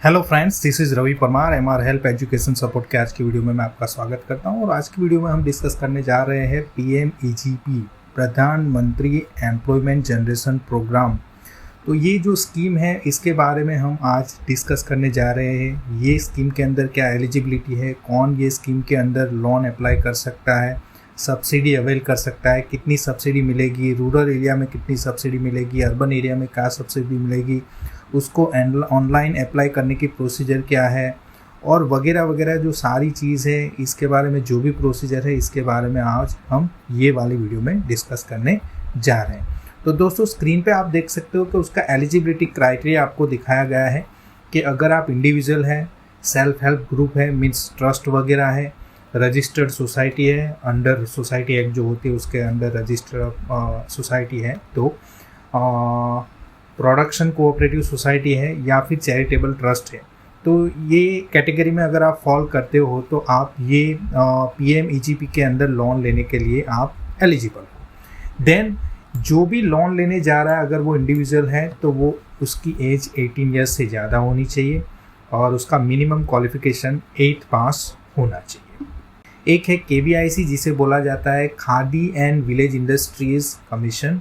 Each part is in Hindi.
Hello friends, this is Ravi Parmar MR help education support के आज की वीडियो में मैं आपका स्वागत करता हूं। और आज की वीडियो में हम डिस्कस करने जा रहे हैं PMEGP, प्रधानमंत्री एम्प्लॉयमेंट जनरेशन प्रोग्राम। तो ये जो स्कीम है इसके बारे में हम आज डिस्कस करने जा रहे हैं। ये स्कीम के अंदर क्या एलिजिबिलिटी है, कौन ये स्कीम के अंदर लोन अप्लाई कर सकता है, सब्सिडी अवेल कर सकता है, कितनी सब्सिडी मिलेगी, रूरल एरिया में कितनी सब्सिडी मिलेगी, अर्बन एरिया में क्या सब्सिडी मिलेगी, उसको ऑनलाइन अप्लाई करने की प्रोसीजर क्या है और वगैरह वगैरह जो सारी चीज़ है इसके बारे में, जो भी प्रोसीजर है इसके बारे में आज हम ये वाली वीडियो में डिस्कस करने जा रहे हैं। तो दोस्तों, स्क्रीन पे आप देख सकते हो कि उसका एलिजिबिलिटी क्राइटेरिया आपको दिखाया गया है कि अगर आप इंडिविजुअल है, सेल्फ हेल्प ग्रुप है, मीन्स ट्रस्ट वगैरह है, रजिस्टर्ड सोसाइटी है, अंडर सोसाइटी एक्ट जो होती है उसके अंडर रजिस्टर्ड सोसाइटी है, तो प्रोडक्शन कोऑपरेटिव सोसाइटी है या फिर चैरिटेबल ट्रस्ट है, तो ये कैटेगरी में अगर आप फॉल करते हो तो आप ये PMEGP के अंदर लोन लेने के लिए आप एलिजिबल हो। देन जो भी लोन लेने जा रहा है अगर वो इंडिविजुअल है तो वो उसकी एज 18 ईयर्स से ज़्यादा होनी चाहिए और उसका मिनिमम क्वालिफिकेशन 8 पास होना चाहिए। एक है KVIC जिसे बोला जाता है khadi and village industries commission,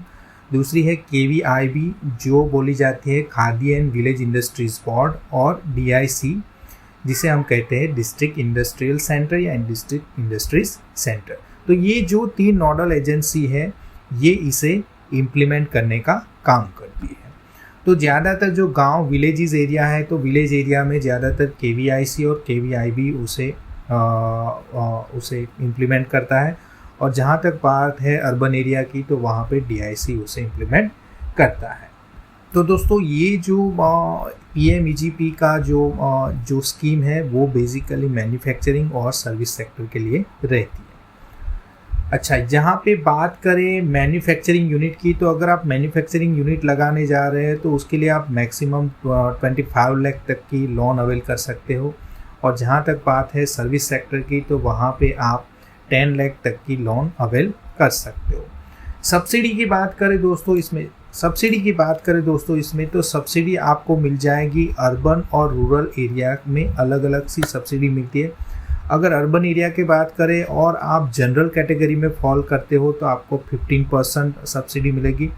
दूसरी है KVIB जो बोली जाती है khadi and village industries board, और DIC जिसे हम कहते हैं डिस्ट्रिक्ट इंडस्ट्रियल सेंटर या डिस्ट्रिक्ट इंडस्ट्रीज सेंटर। तो ये जो 3 नोडल एजेंसी है ये इसे इम्प्लीमेंट करने का काम करती है। तो ज़्यादातर जो गांव विलेजेस एरिया है तो विलेज एरिया में ज़्यादातर KVIC और KVIB उसे इम्प्लीमेंट करता है, और जहाँ तक बात है अर्बन एरिया की तो वहाँ पे DIC उसे इम्प्लीमेंट करता है। तो दोस्तों, ये जो PMEGP का जो स्कीम है वो बेसिकली मैन्युफैक्चरिंग और सर्विस सेक्टर के लिए रहती है। अच्छा, जहाँ पे बात करें मैन्युफैक्चरिंग यूनिट की, तो अगर आप मैन्युफैक्चरिंग यूनिट लगाने जा रहे हैं तो उसके लिए आप मैक्सिमम 25 लाख तक की लोन अवेल कर सकते हो, और जहाँ तक बात है सर्विस सेक्टर की तो वहाँ पे आप 10 लाख तक की लोन अवेल कर सकते हो। सब्सिडी की बात करें दोस्तों इसमें तो सब्सिडी आपको मिल जाएगी अर्बन और रूरल एरिया में अलग अलग सी सब्सिडी मिलती है। अगर अर्बन एरिया की बात करें और आप जनरल कैटेगरी में फॉल करते हो तो आपको 15% सब्सिडी मिलेगी,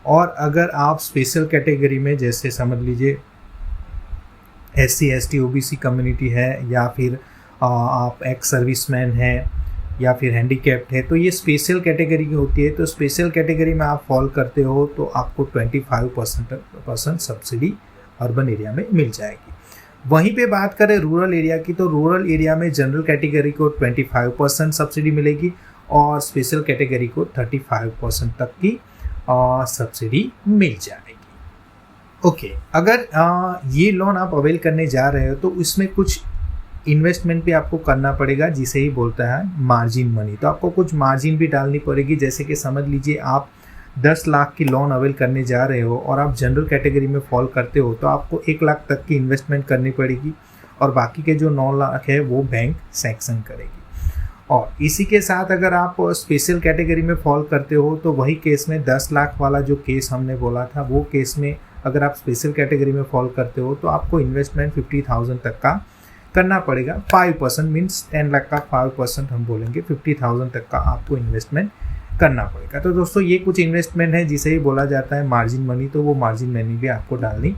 और अगर आप स्पेशल कैटेगरी में जैसे समझ लीजिए SC ST OBC कम्युनिटी है या फिर आप एक्स सर्विसमैन है या फिर हैंडीकैप्ड है तो ये स्पेशल कैटेगरी की होती है। तो स्पेशल कैटेगरी में आप फॉल करते हो तो आपको 25% सब्सिडी अर्बन एरिया में मिल जाएगी। वहीं पे बात करें रूरल एरिया की, तो रूरल एरिया में जनरल कैटेगरी को 25% सब्सिडी मिलेगी और स्पेशल कैटेगरी को 35% तक की सब्सिडी मिल जाएगी। ओके, अगर ये लोन आप अवेल करने जा रहे हो तो इसमें कुछ इन्वेस्टमेंट भी आपको करना पड़ेगा जिसे ही बोलता है मार्जिन मनी। तो आपको कुछ मार्जिन भी डालनी पड़ेगी, जैसे कि समझ लीजिए आप 10 लाख की लोन अवेल करने जा रहे हो और आप जनरल कैटेगरी में फॉल करते हो तो आपको 1 लाख तक की इन्वेस्टमेंट करनी पड़ेगी, और बाकी के जो 9 लाख है वो बैंक सैंक्शन करेगी। और इसी के साथ अगर आप स्पेशल कैटेगरी में फॉल करते हो तो वही केस में 10 लाख वाला जो केस हमने बोला था वो केस में अगर आप स्पेशल कैटेगरी में फॉल करते हो तो आपको इन्वेस्टमेंट 50,000 तक का करना पड़ेगा। 5% मीन्स 10 लाख का 5% हम बोलेंगे, 50,000 तक का आपको इन्वेस्टमेंट करना पड़ेगा। तो दोस्तों, ये कुछ इन्वेस्टमेंट है जिसे ही बोला जाता है मार्जिन मनी, तो वो मार्जिन मनी भी आपको डालनी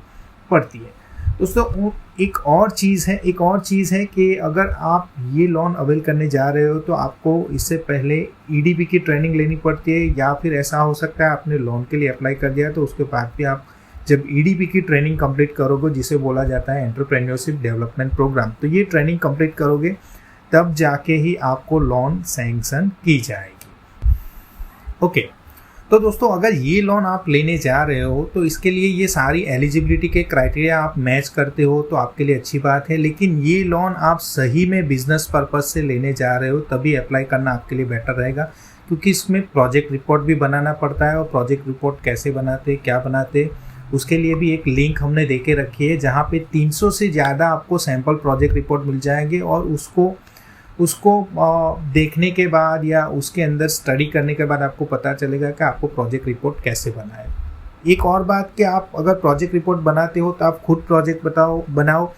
पड़ती है। दोस्तों, एक और चीज़ है कि अगर आप ये लोन अवेल करने जा रहे हो तो आपको इससे पहले EDP की ट्रेनिंग लेनी पड़ती है, या फिर ऐसा हो सकता है आपने लोन के लिए अप्लाई कर दिया तो उसके बाद भी आप जब EDP की ट्रेनिंग कंप्लीट करोगे जिसे बोला जाता है एंटरप्रेन्योरशिप डेवलपमेंट प्रोग्राम, तो ये ट्रेनिंग कंप्लीट करोगे तब जाके ही आपको लोन सैंक्शन की जाएगी। ओके, तो दोस्तों, अगर ये लोन आप लेने जा रहे हो तो इसके लिए ये सारी एलिजिबिलिटी के क्राइटेरिया आप मैच करते हो तो आपके लिए अच्छी बात है, लेकिन ये लोन आप सही में बिजनेस पर्पज से लेने जा रहे हो तभी अप्लाई करना आपके लिए बेटर रहेगा, क्योंकि इसमें प्रोजेक्ट रिपोर्ट भी बनाना पड़ता है, और प्रोजेक्ट रिपोर्ट कैसे बनाते, क्या बनाते, उसके लिए भी एक लिंक हमने दे के रखी है जहाँ पे 300 से ज़्यादा आपको सैम्पल प्रोजेक्ट रिपोर्ट मिल जाएंगे, और उसको देखने के बाद या उसके अंदर स्टडी करने के बाद आपको पता चलेगा कि आपको प्रोजेक्ट रिपोर्ट कैसे बनाए। एक और बात कि आप अगर प्रोजेक्ट रिपोर्ट बनाते हो तो आप खुद प्रोजेक्ट बनाओ,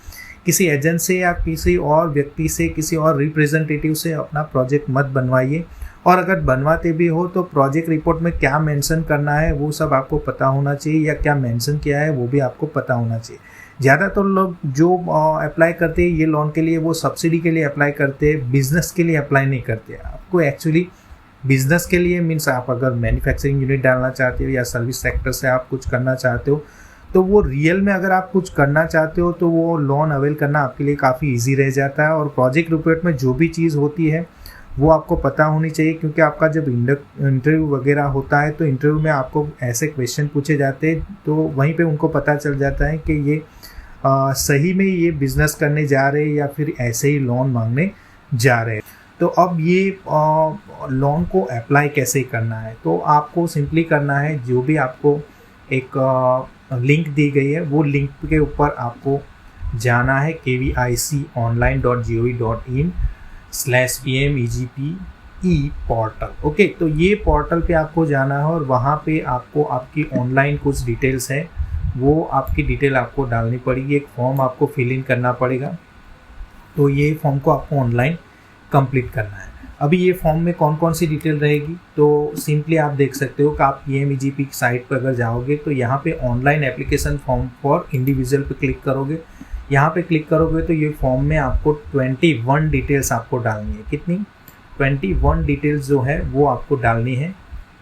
किसी एजेंट से या किसी और व्यक्ति से, किसी और रिप्रेजेंटेटिव से अपना प्रोजेक्ट मत बनवाइए। और अगर बनवाते भी हो तो प्रोजेक्ट रिपोर्ट में क्या मेंशन करना है वो सब आपको पता होना चाहिए, या क्या मेंशन किया है वो भी आपको पता होना चाहिए। ज़्यादातर लोग जो अप्लाई करते हैं ये लोन के लिए, वो सब्सिडी के लिए अप्लाई करते हैं, बिजनेस के लिए अप्लाई नहीं करते। आपको एक्चुअली बिजनेस के लिए मीन्स आप अगर मैन्युफैक्चरिंग यूनिट डालना चाहते हो या सर्विस सेक्टर से आप कुछ करना चाहते हो, तो वो रियल में अगर आप कुछ करना चाहते हो तो वो लोन अवेल करना आपके लिए काफ़ी इजी रह जाता है। और प्रोजेक्ट रिपोर्ट में जो भी चीज़ होती है वो आपको पता होनी चाहिए, क्योंकि आपका जब इंटरव्यू वगैरह होता है तो इंटरव्यू में आपको ऐसे क्वेश्चन पूछे जाते हैं, तो वहीं पे उनको पता चल जाता है कि ये सही में ये बिज़नेस करने जा रहे हैं या फिर ऐसे ही लोन मांगने जा रहे हैं। तो अब ये लोन को अप्लाई कैसे करना है, तो आपको सिंपली करना है, जो भी आपको एक लिंक दी गई है वो लिंक के ऊपर आपको जाना है kvionline.gov.in/PMEGPE पोर्टल। ओके, तो ये पोर्टल पे आपको जाना है और वहाँ पे आपको आपकी ऑनलाइन कुछ डिटेल्स है वो आपकी डिटेल आपको डालनी पड़ेगी। एक फॉर्म आपको फिल इन करना पड़ेगा, तो ये फॉर्म को आपको ऑनलाइन कंप्लीट करना है। अभी ये फॉर्म में कौन कौन सी डिटेल रहेगी, तो सिंपली आप देख सकते हो कि आप PMEGP की साइट पर अगर जाओगे तो यहाँ पे online application form for individual पे क्लिक करोगे। यहाँ पे क्लिक करोगे तो ये फॉर्म में आपको 21 डिटेल्स आपको डालनी है। कितनी? 21 डिटेल्स जो है वो आपको डालनी है।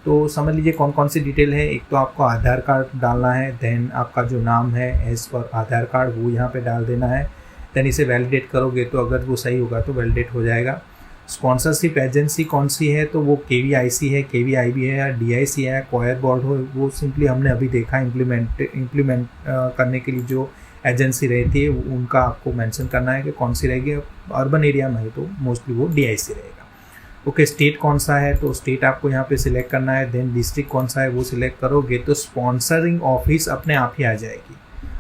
तो समझ लीजिए कौन कौन सी डिटेल है। एक तो आपको आधार कार्ड डालना है, देन आपका जो नाम है एज पर आधार कार्ड वो यहाँ पे डाल देना है। देन इसे वैलिडेट करोगे तो अगर वो सही होगा तो वैलिडेट हो जाएगा। स्पॉन्सरशिप एजेंसी कौन सी है, तो वो KVIC है, KVIB है या DIC है, क्वायर बोर्ड हो, वो सिंपली हमने अभी देखा इम्प्लीमेंट करने के लिए जो एजेंसी रहती है उनका आपको मेंशन करना है कि कौन सी रहेगी। अर्बन एरिया में है तो मोस्टली वो DIC रहेगा। ओके, स्टेट कौन सा है, तो स्टेट आपको यहाँ पे सिलेक्ट करना है। देन डिस्ट्रिक्ट कौन सा है वो सिलेक्ट करोगे तो स्पॉन्सरिंग ऑफिस अपने आप ही आ जाएगी,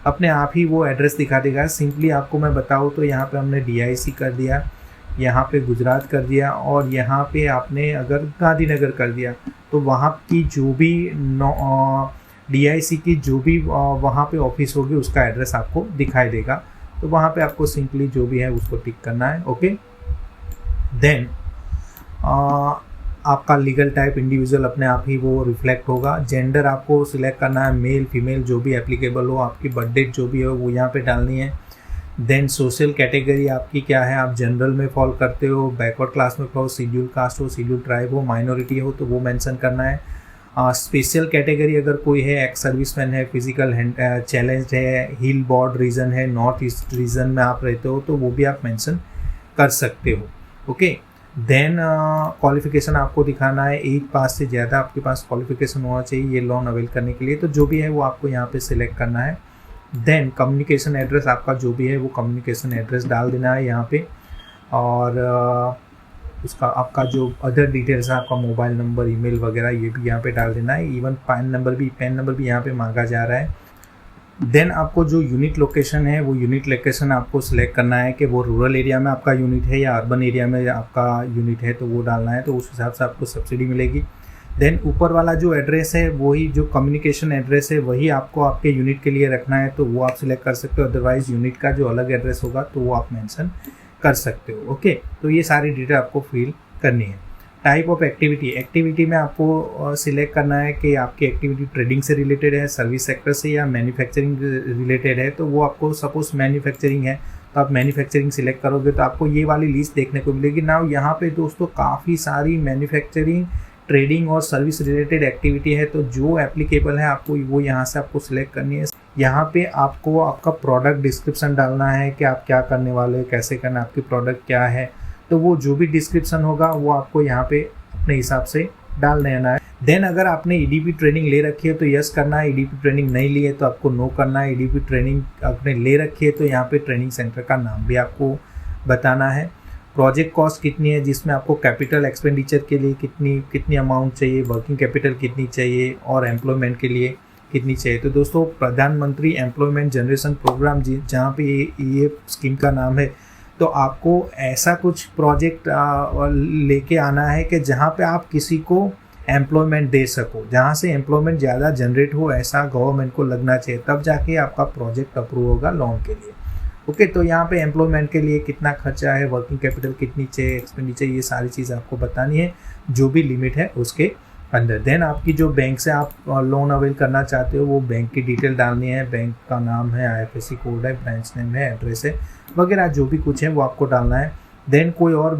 अपने आप ही वो एड्रेस दिखा देगा। सिंपली आपको मैं बताऊँ तो यहाँ पे हमने DIC कर दिया, यहाँ पे गुजरात कर दिया, और यहाँ पे आपने अगर गांधीनगर कर दिया तो वहाँ की जो भी DIC की जो भी वहाँ पे ऑफिस होगी उसका एड्रेस आपको दिखाई देगा। तो वहाँ पे आपको सिंपली जो भी है उसको टिक करना है। ओके, देन आपका लीगल टाइप इंडिविजुअल अपने आप ही वो रिफ्लेक्ट होगा। जेंडर आपको सिलेक्ट करना है, मेल फीमेल जो भी एप्लीकेबल हो। आपकी बर्थ डेट जो भी हो वो यहाँ पे डालनी है। देन सोशल कैटेगरी आपकी क्या है, आप जनरल में फॉल करते हो, बैकवर्ड क्लास में फॉल, शेड्यूल कास्ट हो, शेड्यूल ट्राइब हो, माइनॉरिटी हो तो वो मेंशन करना है। स्पेशल कैटेगरी अगर कोई है, एक्स सर्विसमैन है, फिजिकल चैलेंज है, हिल बॉर्ड रीजन है, नॉर्थ ईस्ट रीजन में आप रहते हो तो वो भी आप मेंशन कर सकते हो। ओके, देन क्वालिफिकेशन आपको दिखाना है, 8 पास से ज़्यादा आपके पास क्वालिफिकेशन होना चाहिए ये लोन अवेल करने के लिए। तो जो भी है वो आपको यहाँ पे सिलेक्ट करना है। देन कम्युनिकेशन एड्रेस आपका जो भी है वो कम्युनिकेशन एड्रेस डाल देना है यहाँ पे, और उसका आपका जो अदर डिटेल्स है, आपका मोबाइल नंबर, ईमेल वगैरह ये भी यहाँ पे डाल देना है। इवन पैन नंबर भी यहाँ पे मांगा जा रहा है। देन आपको जो यूनिट लोकेशन है वो यूनिट लोकेशन आपको सिलेक्ट करना है कि वो रूरल एरिया में आपका यूनिट है या अर्बन एरिया में आपका यूनिट है, तो वो डालना है, तो उस हिसाब से आपको सब्सिडी मिलेगी। देन ऊपर वाला जो एड्रेस है वही जो कम्युनिकेशन एड्रेस है वही आपको आपके यूनिट के लिए रखना है, तो वो आप सिलेक्ट कर सकते हो। अदरवाइज यूनिट का जो अलग एड्रेस होगा तो वो आप मेंशन कर सकते हो। ओके, तो ये सारी डिटेल आपको फिल करनी है। टाइप ऑफ एक्टिविटी में आपको सिलेक्ट करना है कि आपकी एक्टिविटी ट्रेडिंग से रिलेटेड है, सर्विस सेक्टर से या मैन्युफैक्चरिंग रिलेटेड है। तो वो आपको सपोज मैन्युफैक्चरिंग है तो आप मैन्युफैक्चरिंग सिलेक्ट करोगे तो आपको ये वाली लिस्ट देखने को मिलेगी। नाउ यहाँ पे दोस्तों काफ़ी सारी मैन्युफैक्चरिंग, ट्रेडिंग और सर्विस रिलेटेड एक्टिविटी है, तो जो एप्लीकेबल है आपको वो यहाँ से आपको सिलेक्ट करनी है। यहाँ पे आपको आपका प्रोडक्ट डिस्क्रिप्शन डालना है कि आप क्या करने वाले, कैसे करना, आपकी प्रोडक्ट क्या है, तो वो जो भी डिस्क्रिप्शन होगा वो आपको यहाँ पे अपने हिसाब से डाल देना है। देन अगर आपने EDP ट्रेनिंग ले रखी है तो यस करना है, EDP ट्रेनिंग नहीं ली है तो आपको नो करना है। EDP ट्रेनिंग आपने ले रखी है तो यहाँ पे ट्रेनिंग सेंटर का नाम भी आपको बताना है। प्रोजेक्ट कॉस्ट कितनी है, जिसमें आपको कैपिटल एक्सपेंडिचर के लिए कितनी अमाउंट चाहिए, वर्किंग कैपिटल कितनी चाहिए और एम्प्लॉयमेंट के लिए कितनी चाहिए। तो दोस्तों प्रधानमंत्री एम्प्लॉयमेंट जनरेशन प्रोग्राम जहाँ पे ये स्कीम का नाम है, तो आपको ऐसा कुछ प्रोजेक्ट लेके आना है कि जहाँ पे आप किसी को एम्प्लॉयमेंट दे सको, जहाँ से एम्प्लॉयमेंट ज़्यादा जनरेट हो ऐसा गवर्नमेंट को लगना चाहिए, तब जाके आपका प्रोजेक्ट अप्रूव होगा लोन के लिए। ओके, तो यहाँ पे एम्प्लॉयमेंट के लिए कितना खर्चा है, वर्किंग कैपिटल कितनी चाहिए, एक्सपेंडिचर, ये सारी चीज़ आपको बतानी है, जो भी लिमिट है उसके अंदर। देन आपकी जो बैंक से आप लोन अवेल करना चाहते हो वो बैंक की डिटेल डालनी है, बैंक का नाम है, IFSC कोड है, ब्रांच नेम है, एड्रेस है वगैरह, जो भी कुछ है वो आपको डालना है। देन कोई और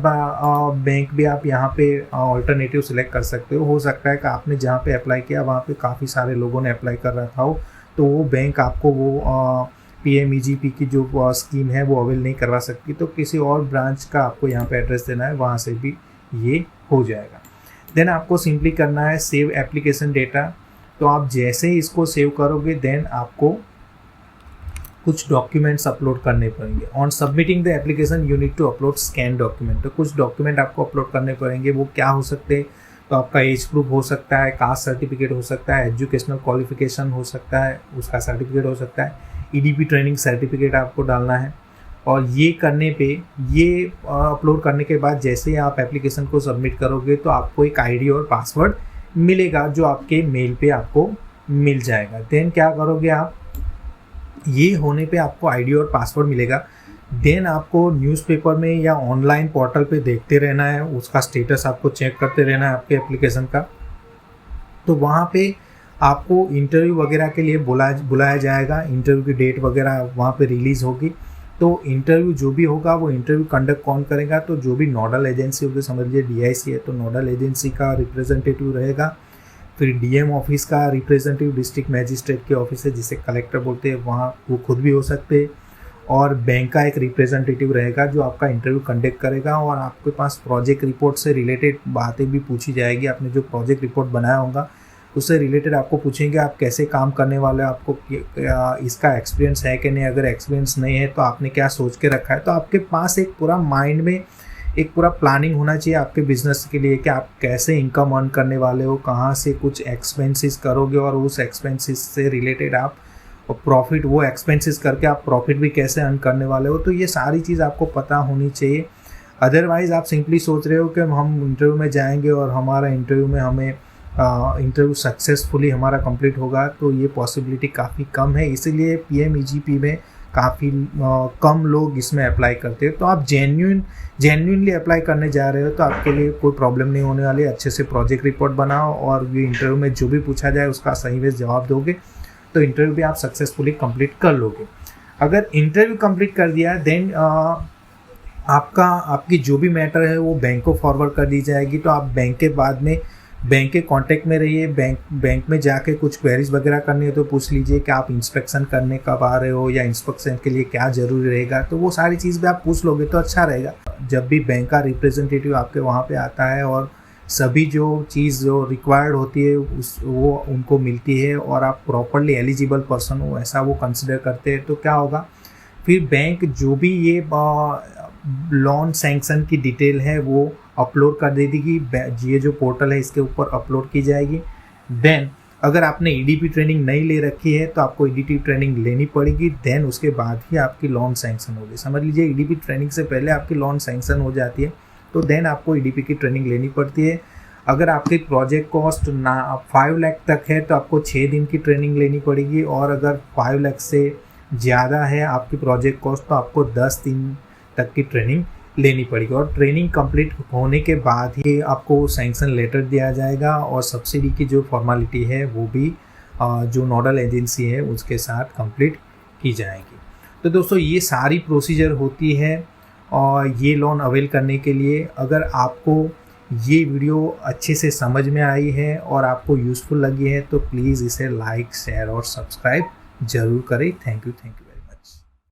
बैंक भी आप यहाँ पे ऑल्टरनेटिव सिलेक्ट कर सकते हो सकता है कि आपने जहाँ पे अप्लाई किया वहाँ पे काफ़ी सारे लोगों ने अप्लाई कर रखा हो, तो वो बैंक आपको वो PMEGP की जो स्कीम है वो अवेल नहीं करवा सकती, तो किसी और ब्रांच का आपको यहाँ पे एड्रेस देना है, वहाँ से भी ये हो जाएगा। देन आपको सिंपली करना है सेव एप्लीकेशन डेटा। तो आप जैसे ही इसको सेव करोगे देन आपको कुछ डॉक्यूमेंट्स अपलोड करने पड़ेंगे। On submitting the application you need to upload scan document. तो कुछ डॉक्यूमेंट आपको अपलोड करने पड़ेंगे, वो क्या हो सकते हैं, तो आपका एज प्रूफ हो सकता है, कास्ट सर्टिफिकेट हो सकता है, एजुकेशनल क्वालिफिकेशन हो सकता है, उसका सर्टिफिकेट हो सकता है, EDP ट्रेनिंग सर्टिफिकेट आपको डालना है। और ये करने पे, ये अपलोड करने के बाद जैसे ही आप एप्लीकेशन को सबमिट करोगे तो आपको एक ID और पासवर्ड मिलेगा जो आपके मेल पे आपको मिल जाएगा। देन क्या करोगे आप, ये होने पे आपको ID और पासवर्ड मिलेगा। देन आपको न्यूज़पेपर में या ऑनलाइन पोर्टल पे देखते रहना है, उसका स्टेटस आपको चेक करते रहना है आपके एप्लीकेशन का। तो वहाँ पे आपको इंटरव्यू वगैरह के लिए बुलाया जाएगा, इंटरव्यू की डेट वगैरह वहाँ पे रिलीज़ होगी। तो इंटरव्यू जो भी होगा वो इंटरव्यू कंडक्ट कौन करेगा, तो जो भी नोडल एजेंसी होगी, समझ लीजिए DIC है तो नोडल एजेंसी का रिप्रेजेंटेटिव रहेगा। फिर DM ऑफिस का रिप्रेजेंटेटिव, डिस्ट्रिक्ट मैजिस्ट्रेट के ऑफिस है जिसे कलेक्टर बोलते हैं, वहाँ वो खुद भी हो सकते हैं। और बैंक का एक रिप्रेजेंटेटिव रहेगा जो आपका इंटरव्यू कंडक्ट करेगा, और आपके पास प्रोजेक्ट रिपोर्ट से रिलेटेड बातें भी पूछी जाएगी। आपने जो प्रोजेक्ट रिपोर्ट बनाया होगा उससे रिलेटेड आपको पूछेंगे आप कैसे काम करने वाले हो, आपको इसका एक्सपीरियंस है कि नहीं, अगर एक्सपीरियंस नहीं है तो आपने क्या सोच के रखा है। तो आपके पास एक पूरा माइंड में एक पूरा प्लानिंग होना चाहिए आपके बिजनेस के लिए कि आप कैसे इनकम अर्न करने वाले हो, कहाँ से कुछ एक्सपेंसेस करोगे और उस एक्सपेंसेस से रिलेटेड आप प्रॉफिट, वो एक्सपेंसेस करके आप प्रॉफिट भी कैसे अर्न करने वाले हो। तो ये सारी चीज़ आपको पता होनी चाहिए। अदरवाइज़ आप सिंपली सोच रहे हो कि हम इंटरव्यू में जाएंगे और हमारा इंटरव्यू में हमें इंटरव्यू सक्सेसफुली हमारा कंप्लीट होगा, तो ये पॉसिबिलिटी काफ़ी कम है। इसीलिए PMEGP में काफ़ी कम लोग इसमें अप्लाई करते हैं। तो आप जेन्युइनली अप्लाई करने जा रहे हो तो आपके लिए कोई प्रॉब्लम नहीं होने वाली। अच्छे से प्रोजेक्ट रिपोर्ट बनाओ और ये इंटरव्यू में जो भी पूछा जाए उसका सही में जवाब दोगे तो इंटरव्यू भी आप सक्सेसफुली कंप्लीट कर लोगे। अगर इंटरव्यू कंप्लीट कर दिया देन आपकी जो भी मैटर है वो बैंक को फॉरवर्ड कर दी जाएगी। तो आप बैंक के बाद में बैंक के कांटेक्ट में रहिए। बैंक में जाके कुछ क्वेरीज वगैरह करनी है तो पूछ लीजिए कि आप इंस्पेक्शन करने कब आ रहे हो या इंस्पेक्शन के लिए क्या ज़रूरी रहेगा, तो वो सारी चीज़ भी आप पूछ लोगे तो अच्छा रहेगा। जब भी बैंक का रिप्रेजेंटेटिव आपके वहाँ पे आता है और सभी जो चीज़ जो रिक्वायर्ड होती है वो उनको मिलती है और आप प्रॉपरली एलिजिबल पर्सन हो ऐसा वो कंसिडर करते हैं, तो क्या होगा, फिर बैंक जो भी ये लोन सैंक्शन की डिटेल है वो अपलोड कर दे देगी। ये जो पोर्टल है इसके ऊपर अपलोड की जाएगी। देन अगर आपने EDP ट्रेनिंग नहीं ले रखी है तो आपको EDP ट्रेनिंग लेनी पड़ेगी। देन उसके बाद ही आपकी लोन सैंक्शन होगी। समझ लीजिए EDP ट्रेनिंग से पहले आपकी लोन सैंक्शन हो जाती है, तो देन आपको EDP की ट्रेनिंग लेनी पड़ती है। अगर आपकी प्रोजेक्ट कॉस्ट 5 लाख तक है तो आपको 6 दिन की ट्रेनिंग लेनी पड़ेगी, और अगर 5 लाख से ज़्यादा है आपकी प्रोजेक्ट कॉस्ट तो आपको 10 दिन तक की ट्रेनिंग लेनी पड़ेगी। और ट्रेनिंग कंप्लीट होने के बाद ही आपको सैंक्शन लेटर दिया जाएगा और सब्सिडी की जो फॉर्मेलिटी है वो भी जो नोडल एजेंसी है उसके साथ कंप्लीट की जाएगी। तो दोस्तों ये सारी प्रोसीजर होती है और ये लोन अवेल करने के लिए। अगर आपको ये वीडियो अच्छे से समझ में आई है और आपको यूज़फुल लगी है तो प्लीज़ इसे लाइक, शेयर और सब्सक्राइब ज़रूर करें। Thank you.